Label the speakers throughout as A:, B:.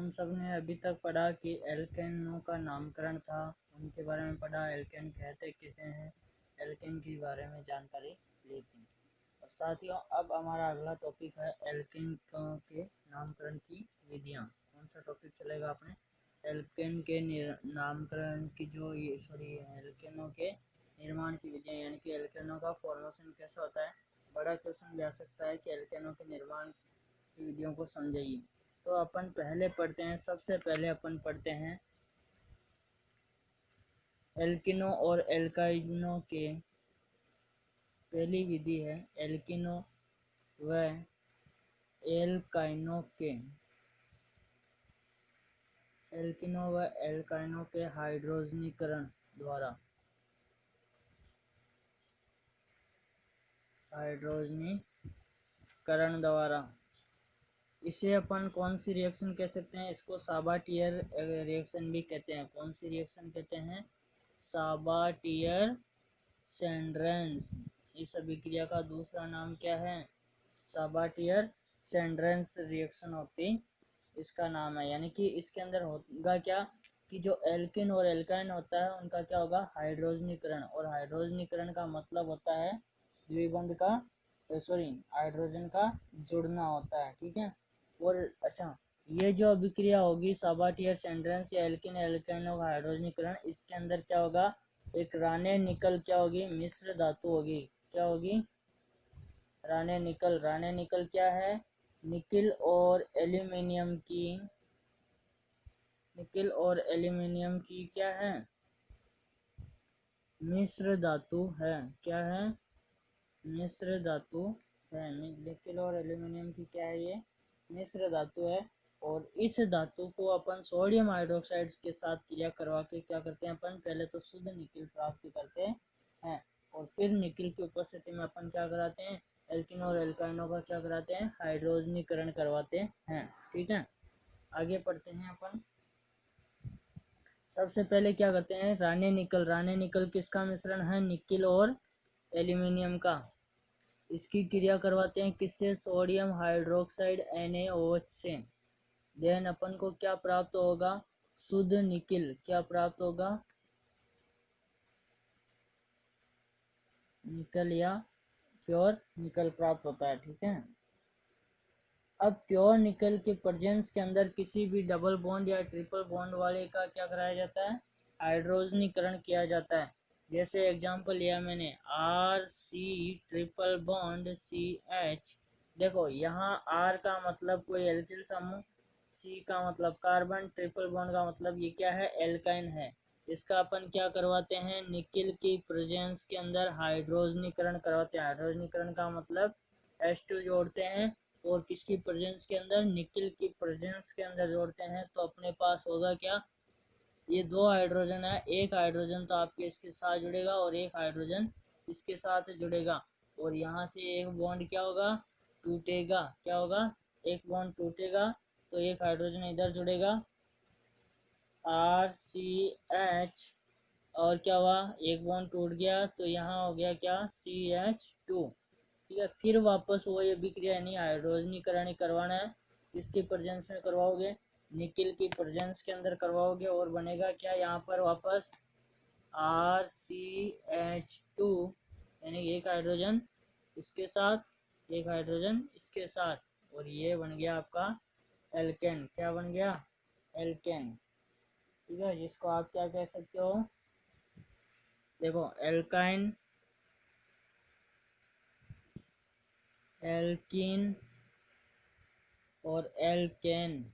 A: हम सब ने अभी तक पढ़ा कि एल्केनों का नामकरण था, उनके बारे में पढ़ा, एल्केन कहते किसे हैं, एल्केन के बारे में जानकारी ली थी। और साथियों अब हमारा अगला टॉपिक है एल्केन के नामकरण की विधियाँ। कौन सा टॉपिक चलेगा अपने? एल्केन के नामकरण की एल्केनों के निर्माण की विधियाँ, यानी कि एल्केनों का फॉर्मेशन कैसे होता है। बड़ा क्वेश्चन भी आ सकता है कि एल्केनों के निर्माण की विधियों को समझाइए। तो अपन पहले पढ़ते हैं, सबसे पहले अपन पढ़ते हैं एल्किनो और एल्काइनो के। पहली विधि है एल्किनो व एल्काइनो के, एल्किनो व एल्काइनो के हाइड्रोजनीकरण द्वारा, हाइड्रोजनीकरण द्वारा। इसे अपन कौन सी रिएक्शन कह सकते हैं? इसको साबाटियर रिएक्शन भी कहते हैं। कौन सी रिएक्शन कहते हैं? साबाटियर सेंड्रेंस। इस अभिक्रिया का दूसरा नाम क्या है? साबाटियर सेंड्रेंस रिएक्शन होती इसका नाम है। यानी कि इसके अंदर होगा क्या कि जो एल्किन और एल्काइन होता है उनका क्या होगा? हाइड्रोजनीकरण। और हाइड्रोजनीकरण का मतलब होता है द्विबंध का हाइड्रोजन का जुड़ना होता है। ठीक है। और अच्छा, ये जो अभिक्रिया होगी साबाटियर सेंड्रेंस या एल्किन एल्काइनों का हाइड्रोजनीकरण, इसके अंदर क्या होगा? एक राने निकल क्या होगी? मिश्र धातु होगी। क्या होगी? राने निकल। राने निकल क्या है? निकिल और एल्यूमिनियम की, निकिल और एल्यूमिनियम की क्या है? मिश्र धातु है। क्या है? मिश्र धातु है। निकिल और एल्यूमिनियम की क्या है? ये मिश्र धातु है। और इस धातु को अपन सोडियम हाइड्रोक्साइड के साथ क्रिया करवा के क्या करते हैं? अपन पहले तो शुद्ध निकिल प्राप्त करते हैं और फिर निकिल की उपस्थिति में अपन क्या कराते हैं? एल्किन और एल्काइनों का क्या कराते हैं? हाइड्रोजनीकरण करवाते हैं। ठीक है। आगे पढ़ते हैं अपन। सबसे पहले क्या करते हैं? राने निकल। राने निकल किसका मिश्रण है? निकिल और एल्यूमिनियम का। इसकी क्रिया करवाते हैं किससे? सोडियम हाइड्रोक्साइड NaOH से। देन अपन को क्या प्राप्त होगा? शुद्ध निकिल। क्या प्राप्त होगा? निकल या प्योर निकल प्राप्त होता है। ठीक है। अब प्योर निकल के प्रेजेंस के अंदर किसी भी डबल बॉन्ड या ट्रिपल बॉन्ड वाले का क्या कराया जाता है? हाइड्रोजनीकरण किया जाता है। जैसे एग्जांपल लिया मैंने RC ट्रिपल बॉन्ड CH। देखो यहाँ R का मतलब कोई एल्किल समूह, C का मतलब कार्बन, ट्रिपल बॉन्ड का मतलब ये क्या है? एल्काइन है। इसका अपन क्या करवाते हैं? निकिल की प्रेजेंस के अंदर हाइड्रोजनीकरण करवाते हैं। हाइड्रोजनीकरण का मतलब H2 जोड़ते हैं और किसकी प्रेजेंस के अंदर? निकिल की प्रेजेंस के अंदर जोड़ते हैं। तो अपने पास होगा क्या? ये दो हाइड्रोजन है, एक हाइड्रोजन तो आपके इसके साथ जुड़ेगा और एक हाइड्रोजन इसके साथ जुड़ेगा और यहाँ से एक बॉन्ड क्या होगा? टूटेगा। क्या होगा? एक बॉन्ड टूटेगा तो एक हाइड्रोजन इधर जुड़ेगा RCH और क्या हुआ? एक बॉन्ड टूट गया तो यहाँ हो गया क्या? CH2। ठीक है। फिर वापस वही अभिक्रिया यानी हाइड्रोजनीकरण करवाना है। किसकी प्रेजेंस में करवाओगे? निकिल की प्रेजेंस के अंदर करवाओगे और बनेगा क्या यहाँ पर? वापस RCH2 यानी एक हाइड्रोजन इसके साथ, एक हाइड्रोजन इसके साथ और ये बन गया आपका एल्केन। क्या बन गया? एल्केन। ठीक है। जिसको आप क्या कह सकते हो? देखो एल्काइन, एल्कीन और एल्केन।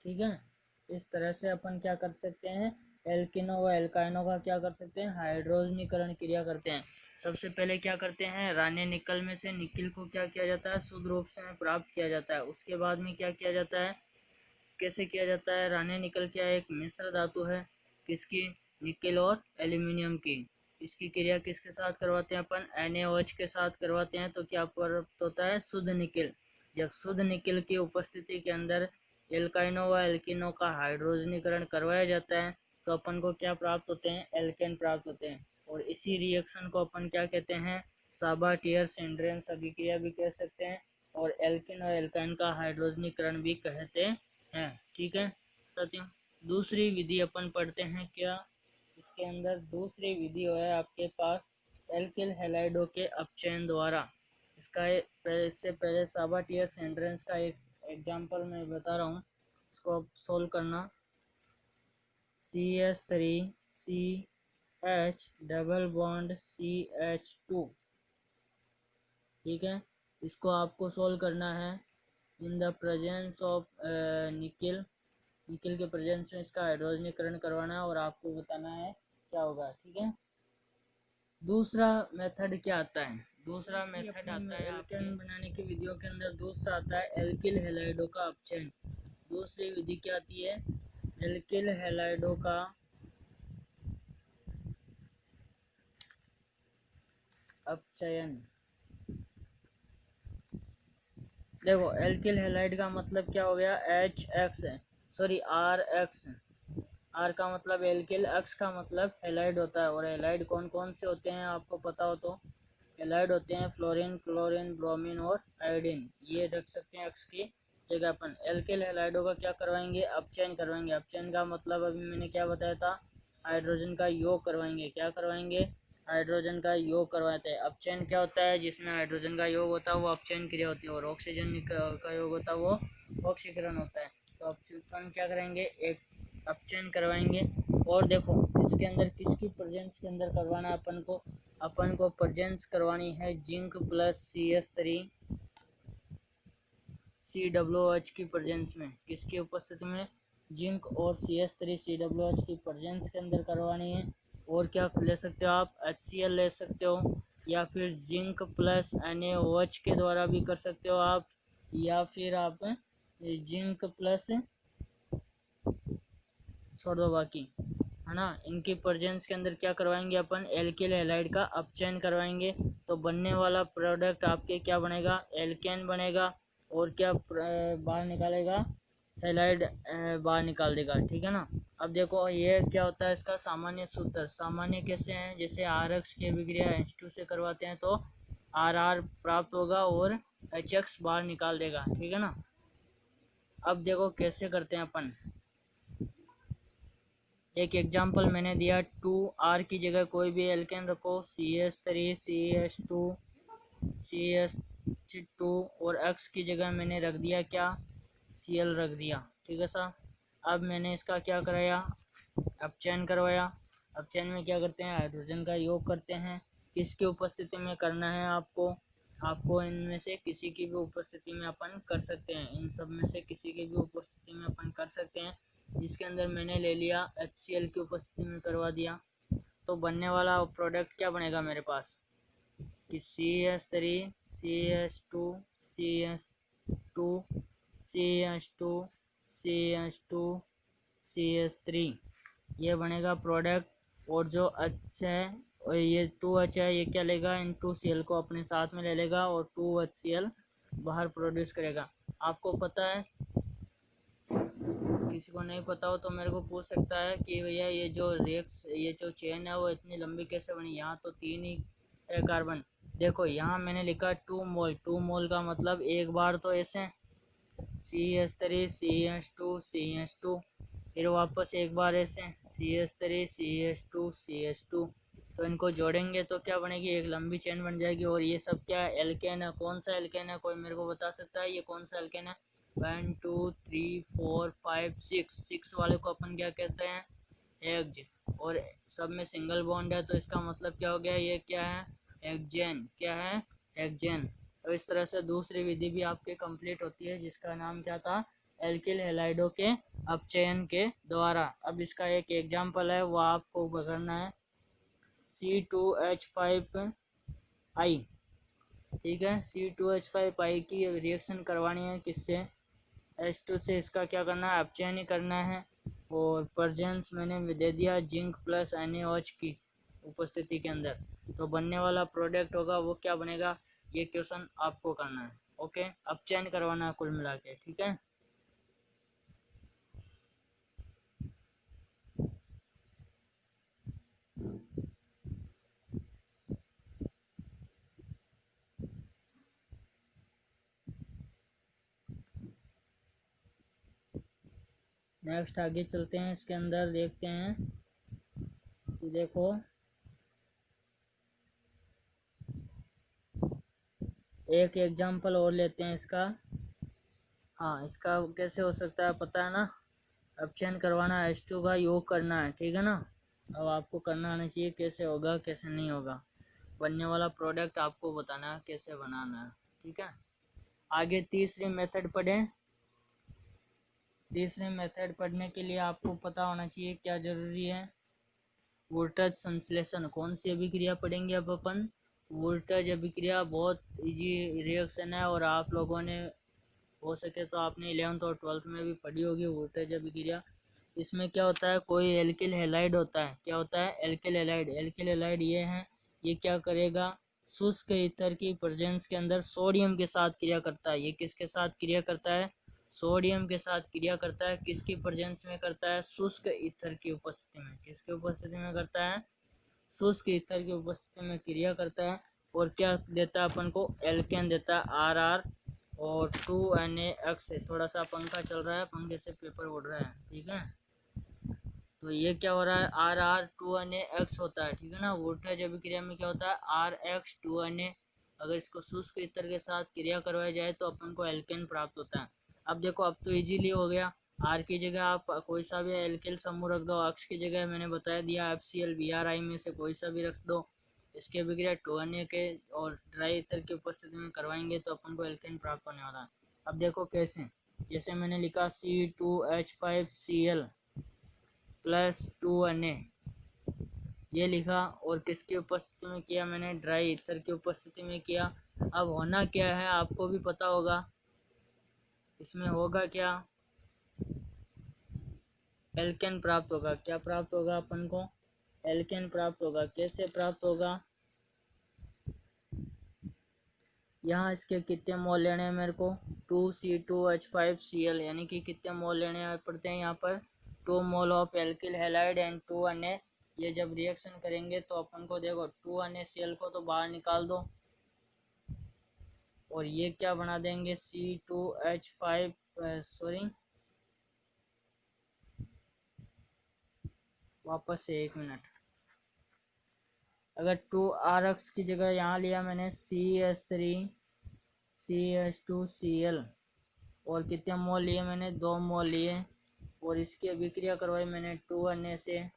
A: ठीक है। इस तरह से अपन क्या कर सकते हैं? एल्किनो व एल्काइनो का क्या कर सकते हैं? हाइड्रोजनीकरण क्रिया करते हैं। सबसे पहले क्या करते हैं? राने निकल में से निकिल को क्या किया जाता है? शुद्ध रूप से प्राप्त किया जाता है। उसके बाद में क्या किया जाता है? कैसे किया जाता है? राने निकल क्या एक मिश्र धातु है। किसकी? निकिल और एल्यूमिनियम की। इसकी क्रिया किसके साथ करवाते हैं अपन? NaOH के साथ करवाते हैं तो क्या प्राप्त होता है? शुद्ध निकिल। जब शुद्ध निकिल की उपस्थिति के अंदर एल्काइनो व एल्किनो का हाइड्रोजनीकरण करवाया जाता है तो अपन को क्या प्राप्त होते हैं? एल्केन प्राप्त होते हैं। और इसी रिएक्शन को अपन क्या कहते हैं? साबाटियर सेंड्रेंस अभिक्रिया भी कह सकते हैं और एल्किन और एल्काइन का हाइड्रोजनीकरण भी कहते हैं। ठीक है। बताती हूँ। दूसरी विधि अपन पढ़ते हैं क्या इसके अंदर। दूसरी विधि है आपके पास एल्किल हैलाइडों के अपचयन द्वारा। इससे पहले साबाटियस एंट्रेंस का एक एग्जाम्पल मैं बता रहा हूँ, इसको आप सोल्व करना। CH3CH डबल बॉन्ड CH2, ठीक है। इसको आपको सोल्व करना है in the presence of nickel. Nickel के प्रेजेंस में इसका हाइड्रोजनीकरण करवाना है और आपको बताना है क्या होगा, ठीक है। दूसरा मेथड क्या आता है? दूसरा मेथड आता है एल्केन बनाने की विधियों के अंदर दूसरा आता है एल्किल हैलाइडों का अपचयन। दूसरी विधि क्या आती है? एल्किल हैलाइडों का अपचयन। देखो एल्किल हैलाइड का मतलब क्या हो गया? HX, sorry RX। आर का मतलब एल्किल, एक्स का मतलब हैलाइड होता है। और हैलाइड कौन कौन से होते हैं आपको पता हो तो? हैलाइड होते हैं फ्लोरीन, क्लोरीन, ब्रोमीन और आयोडीन। ये रख सकते हैं एक्स की जगह अपन। एल्किल हैलाइडों का क्या करवाएंगे? अपचयन करवाएंगे। अपचयन का मतलब अभी मैंने क्या बताया था? हाइड्रोजन का योग करवाएंगे। क्या करवाएंगे? हाइड्रोजन का योग करवाते हैं। अपचयन क्या होता है? जिसमें हाइड्रोजन का योग होता है वो अपचयन क्रिया होती है, और ऑक्सीजन का योग होता है वो ऑक्सीकरण होता है। तो अपन क्या करेंगे? एक अपचयन करवाएंगे। और देखो इसके अंदर किसकी प्रेजेंस के अंदर करवाना अपन को प्रेजेंस करवानी है जिंक प्लस CH3 COOH की प्रेजेंस में। किसकी उपस्थिति में? जिंक और CH3 COOH की प्रेजेंस के अंदर करवानी है। और क्या ले सकते हो आप? HCl ले सकते हो, या फिर जिंक प्लस NaOH के द्वारा भी कर सकते हो आप, या फिर आप जिंक प्लस, छोड़ दो बाकी, है ना। इनकी प्रेजेंस के अंदर क्या करवाएंगे अपन? एल्किल हैलाइड का अपचयन करवाएंगे। तो बनने वाला प्रोडक्ट आपके क्या बनेगा? एल्केन बनेगा। और क्या बाहर निकालेगा? हैलाइड बाहर निकाल देगा, ठीक है ना। अब देखो ये क्या होता है इसका सामान्य सूत्र। सामान्य कैसे हैं? जैसे RX की अभिक्रिया H2 से करवाते हैं तो RR प्राप्त होगा और HX बाहर निकाल देगा, ठीक है ना। अब देखो कैसे करते हैं अपन। एक एग्जाम्पल मैंने दिया, 2R की जगह कोई भी एल्केन रखो, CH3 CH2 CH2, और X की जगह मैंने रख दिया क्या? Cl रख दिया, ठीक है सर। अब मैंने इसका क्या कराया? अपचयन करवाया। अपचयन में क्या करते हैं? हाइड्रोजन का योग करते हैं। किसकी उपस्थिति में करना है आपको? आपको इनमें से किसी की भी उपस्थिति में अपन कर सकते हैं। इन सब में से किसी की भी उपस्थिति में अपन कर सकते हैं। जिसके अंदर मैंने ले लिया HCl की उपस्थिति में करवा दिया। तो बनने वाला प्रोडक्ट क्या बनेगा मेरे पास? कि CH3 CH2 CH2 CH2 CH2 CH3, ये बनेगा प्रोडक्ट। और जो H है, और ये 2H है, ये क्या लेगा? इन 2Cl को अपने साथ में ले लेगा और 2HCl बाहर प्रोड्यूस करेगा। आपको पता है? किसी को नहीं पता हो तो मेरे को पूछ सकता है कि भैया ये जो चेन है वो इतनी लंबी कैसे बनी? यहाँ तो 3 ही कार्बन। देखो यहाँ मैंने लिखा 2 मोल। 2 मोल का मतलब एक बार तो ऐसे CH3 CH2 CH2, फिर वापस एक बार ऐसे CH3 CH2 CH2। तो इनको जोड़ेंगे तो क्या बनेगी? एक लंबी चेन बन जाएगी। और ये सब क्या है? एल्केन है। कौन सा एल्केन है? कोई मेरे को बता सकता है ये कौन सा एल्केन है? 1 2 3 4 5 6 वाले को अपन क्या कहते हैं? एग्ज। और सब में सिंगल बॉन्ड है तो इसका मतलब क्या हो गया? ये क्या है? एक्जेन। क्या है? एक्जेन। तो इस तरह से दूसरी विधि भी आपकी कंप्लीट होती है, जिसका नाम क्या था? एल्किल हैलाइडों के अपचयन के द्वारा। अब इसका एक एग्जाम्पल है, वो आपको करना है। C2H5I, ठीक है। C2H5I की रिएक्शन करवानी है किससे? H2 से। इसका क्या करना है? अपचयन ही करना है। और प्रेजेंस मैंने दे दिया जिंक प्लस NaOH की उपस्थिति के अंदर। तो बनने वाला प्रोडक्ट होगा वो क्या बनेगा? ये क्वेश्चन आपको करना है, ओके। अपचयन करवाना है कुल मिला के, ठीक है। नेक्स्ट आगे चलते हैं, इसके अंदर देखते हैं कि देखो एक एग्जांपल और लेते हैं इसका। हाँ, इसका कैसे हो सकता है पता है ना, ऑप्शन करवाना H2 का योग करना है, ठीक है ना। अब आपको करना आना चाहिए, कैसे होगा कैसे नहीं होगा, बनने वाला प्रोडक्ट आपको बताना है कैसे बनाना है, ठीक है। आगे तीसरी मेथड पढ़ें। तीसरे मेथड पढ़ने के लिए आपको पता होना चाहिए क्या जरूरी है, वोल्टेज संश्लेषण। कौन सी अभिक्रिया पढ़ेंगे अब अपन, वोल्टेज अभिक्रिया। बहुत इजी रिएक्शन है और आप लोगों ने हो सके तो आपने 11th और 12th में भी पढ़ी होगी वोल्टेज अभिक्रिया। इसमें क्या होता है, कोई एल्किल हैलाइड होता है, क्या होता है एल्किल हैलाइड। एल्किल हैलाइड ये है, ये क्या करेगा, शुष्क ईथर की प्रेजेंस के अंदर सोडियम के साथ क्रिया करता है। ये किसके साथ क्रिया करता है, सोडियम के साथ क्रिया करता है। किसकी प्रेजेंस में करता है, शुष्क ईथर की उपस्थिति में। किसकी उपस्थिति में करता है, शुष्क ईथर की उपस्थिति में क्रिया करता है। और क्या देता है अपन को, एल्केन देता है RR और 2NaX। थोड़ा सा पंखा चल रहा है, पंखे से पेपर उड़ रहा है, ठीक है। तो ये क्या हो रहा है, RR2NaX होता है, ठीक है ना। वोल्टेज अभिक्रिया में क्या होता है, RX2Na। अगर इसको शुष्क ईथर के साथ क्रिया करवाई जाए तो अपन को एल्केन प्राप्त होता है। अब देखो, अब तो इजीली हो गया। R की जगह आप कोई सा भी एल्किल समूह रख दो, X की जगह मैंने बता दिया FCl Bri में से कोई सा भी रख दो। इसके अभिक्रिया 2Na के और ड्राई ईथर की उपस्थिति में करवाएंगे तो अपन को एल्केन प्राप्त होने वाला है। अब देखो कैसे, जैसे मैंने लिखा C2H5Cl प्लस 2Na, ये लिखा और किसकी उपस्थिति में किया मैंने, ड्राई ईथर की उपस्थिति में किया। अब होना क्या है आपको भी पता होगा, इसमें होगा क्या, एल्केन प्राप्त होगा। क्या प्राप्त होगा अपन को, एल्केन प्राप्त होगा। कैसे प्राप्त होगा, यहाँ इसके कितने मोल लेने हैं मेरे को, 2C2H5Cl, यानी कि कितने मोल लेने पड़ते हैं यहाँ पर, 2 mole of alkyl halide and 2Na। ये जब रिएक्शन करेंगे तो अपन को देखो 2NaCl को तो बाहर निकाल दो और ये क्या बना देंगे, C2H5 सॉरी वापस से 1 मिनट। अगर 2RX की जगह यहाँ लिया मैंने CH3CH2Cl और कितने मोल लिए मैंने, 2 मोल लिए और इसकी अभिक्रिया करवाई मैंने 2Na से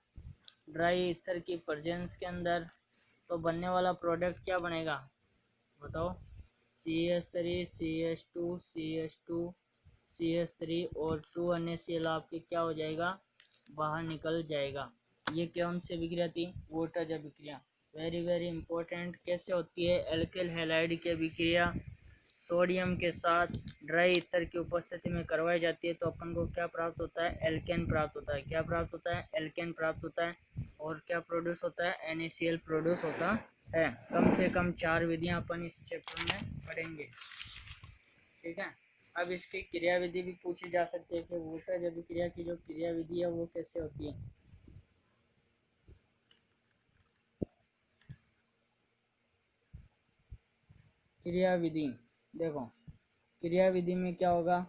A: ड्राई ईथर की प्रेजेंस के अंदर। तो बनने वाला प्रोडक्ट क्या बनेगा बताओ, CH3CH2CH2CH3 और 2NaCl आपकी क्या हो जाएगा, बाहर निकल जाएगा। ये कौन सी अभिक्रिया थी, वोल्टेज अभिक्रिया। Very very important. कैसे होती है, एल्किल हैलाइड की अभिक्रिया सोडियम के साथ ड्राई ईथर की उपस्थिति में करवाई जाती है तो अपन को क्या प्राप्त होता है, एल्केन प्राप्त होता है। क्या प्राप्त होता है, एल्केन प्राप्त होता है। और क्या प्रोड्यूस होता है, NaCl प्रोड्यूस होता है। कम से कम 4 विधियां अपन इस चैप्टर में पढ़ेंगे, ठीक है। अब इसकी क्रिया विधि भी पूछी जा सकती है कि वोल्टेज अभिक्रिया की जो क्रिया विधि है वो कैसे होती है। क्रिया विधि देखो, क्रिया विधि में क्या होगा,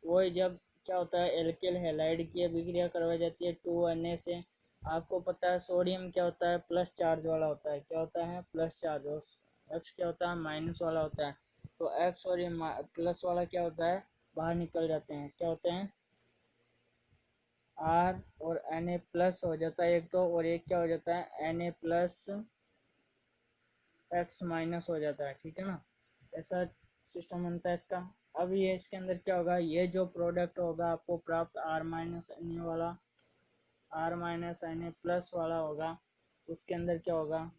A: वही जब क्या होता है, एल्किल हैलाइड की अभिक्रिया करवाई जाती है 2Na से। आपको पता है सोडियम क्या होता है, प्लस चार्ज वाला होता है। क्या होता है, प्लस चार्ज। और X क्या होता है, माइनस वाला होता है। तो X और ये प्लस वाला क्या होता है, बाहर निकल जाते हैं। क्या होते हैं, R और Na प्लस हो जाता है एक तो, और एक क्या हो जाता है, Na प्लस X माइनस हो जाता है, ठीक है ना। ऐसा सिस्टम बनता है इसका। अब ये इसके अंदर क्या होगा, ये जो प्रोडक्ट होगा आपको प्राप्त R माइनस Na वाला, R माइनस Na प्लस वाला होगा। उसके अंदर क्या होगा,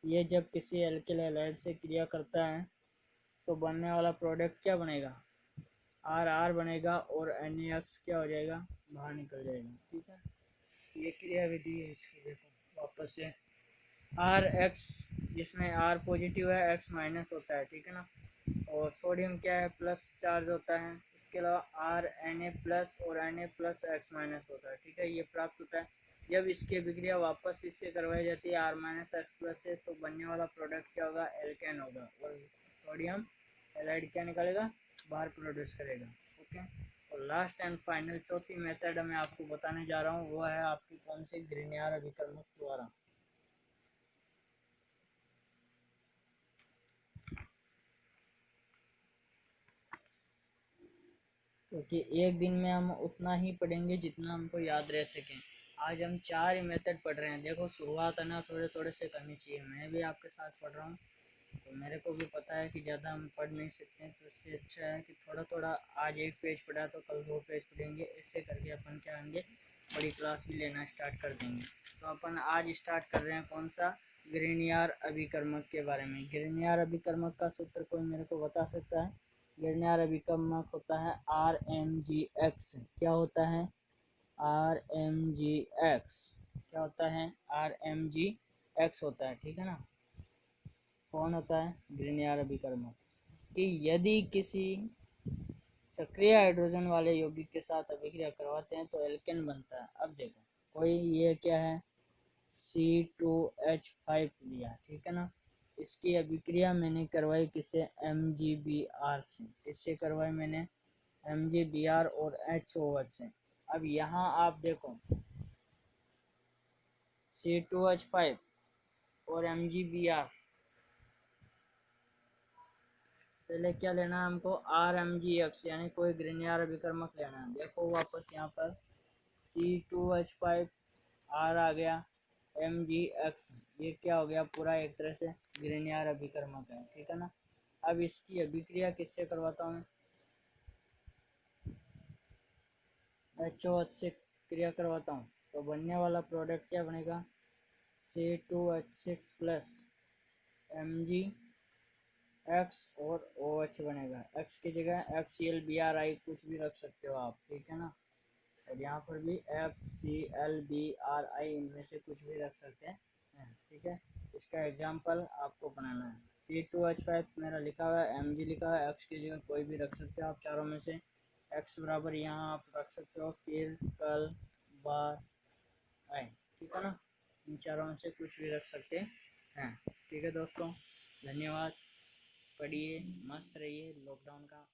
A: ये जब किसी एल्किल हैलाइड से क्रिया करता है तो बनने वाला प्रोडक्ट क्या बनेगा, RR बनेगा और NaX क्या हो जाएगा, बाहर निकल जाएगा, ठीक है। ये क्रिया विधि है इसकी। देखो वापस से, RX जिसमें R पॉजिटिव है, X माइनस होता है, ठीक है ना। और सोडियम क्या है, प्लस चार्ज होता है। इसके अलावा R Na प्लस और Na प्लस X माइनस होता है, ठीक है। ये प्राप्त होता है जब इसकी अभिक्रिया वापस इससे करवाई जाती है R माइनस X प्लस से, तो बनने वाला प्रोडक्ट क्या होगा, एल्केन होगा। और सोडियम हैलाइड क्या निकालेगा, बाहर प्रोड्यूस करेगा, ओके। और लास्ट एंड फाइनल चौथी मेथड मैं आपको बताने जा रहा हूँ, वो है आपकी कौन सी, ग्रीनियर अभिकर्मक द्वारा। क्योंकि एक दिन में हम उतना ही पढ़ेंगे जितना हमको याद रह सके। आज हम 4 ही मेथड पढ़ रहे हैं। देखो शुरुआत है ना, थोड़े थोड़े से करनी चाहिए। मैं भी आपके साथ पढ़ रहा हूँ, तो मेरे को भी पता है कि ज़्यादा हम पढ़ नहीं सकते, तो इससे अच्छा है कि थोड़ा थोड़ा, आज एक पेज पढ़ा तो कल 2 पेज पढ़ेंगे, ऐसे करके अपन क्या आएंगे, बड़ी क्लास भी लेना स्टार्ट कर देंगे। तो अपन आज स्टार्ट कर रहे हैं कौन सा, ग्रीनियर अभिकर्मक के बारे में। ग्रीनियर अभिकर्मक का सूत्र कोई मेरे को बता सकता है? ग्रीनियर अभिकर्मक होता है RMGX। क्या होता है? RMGX क्या होता है? RMGX होता है, ठीक है ना। कौन होता है? ग्रीनियर अभिकर्मक। कि यदि किसी सक्रिय हाइड्रोजन वाले यौगिक के साथ अभिक्रिया करवाते हैं तो एल्केन बनता है। अब देखो, कोई ये क्या है, C2H5 लिया, ठीक है ना। इसकी अभिक्रिया मैंने करवाई किससे? MgBr से। किससे करवाई मैंने? MgBr और HOH से। अब यहाँ आप देखो, C2H5 और MgBr, पहले क्या लेना है हमको? RMGX, यानी कोई ग्रीनियर अभिकर्मक लेना है। देखो वापस यहाँ पर C2H5 R आ गया, MgX, ये क्या हो गया, पूरा एक तरह से ग्रीनियर अभिकर्मक है, ठीक है ना। अब इसकी अभिक्रिया किससे करवाता हूँ? HOH से क्रिया करवाता हूँ, तो बनने वाला प्रोडक्ट क्या बनेगा? C2H6 प्लस MgX और OH बनेगा। X की जगह FClBrI कुछ भी रख सकते हो आप, ठीक है ना। और यहाँ पर भी FClBrI, इनमें से कुछ भी रख सकते हैं, ठीक है। इसका एग्जाम्पल आपको बनाना है। C2H5 मेरा लिखा हुआ है, Mg लिखा हुआ है, X की जगह कोई भी रख सकते हो आप चारों में से। X बराबर यहाँ आप रख सकते हो फिर कल बार आई, ठीक है ना। इन चारों में से कुछ भी रख सकते हैं, ठीक है दोस्तों। धन्यवाद। पढ़िए, मस्त रहिए। लॉकडाउन का